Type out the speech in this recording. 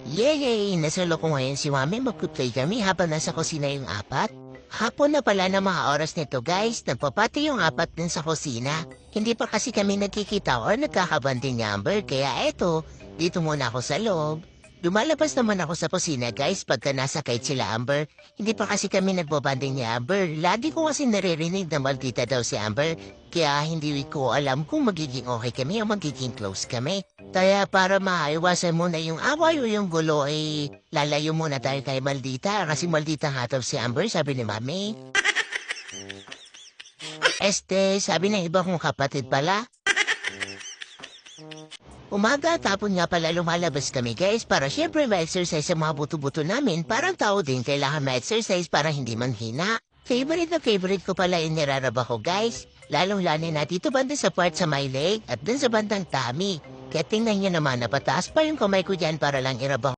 Yay! Nasalo ko ngayon si Mami. Magkuplay kami habang nasa kusina yung apat. Hapon na pala ng mga oras nito guys. Nagpapati yung apat din sa kusina. Hindi pa kasi kami nagkikita or nagkakabanding ni Amber. Kaya eto, dito muna ako sa loob. Lumalabas naman ako sa kusina guys pagka nasa kahit sila Amber. Hindi pa kasi kami nagbabanding ni Amber. Lagi ko kasi naririnig na maldita daw si Amber. Kaya hindi ko alam kung magiging okay kami o magiging close kami. Kaya para maiwasan muna yung away o yung gulo ay lalayo muna tayo kay Maldita kasi Maldita nga daw si Amber, sabi ni Mami. Sabi ng iba kong kapatid pala. Umaga tapon nga pala lumalabas kami guys para syempre ma-exercise ang mga buto-buto namin. Parang tao din kailangan ma-exercise para hindi manhina. Favorite na favorite ko pala yung niraraba ko guys. Lalong-lalo na dito banda sa part sa my leg at dun sa bandang tummy. Kaya tingnan nyo naman na pataas pa yung kamay ko dyan para lang iraba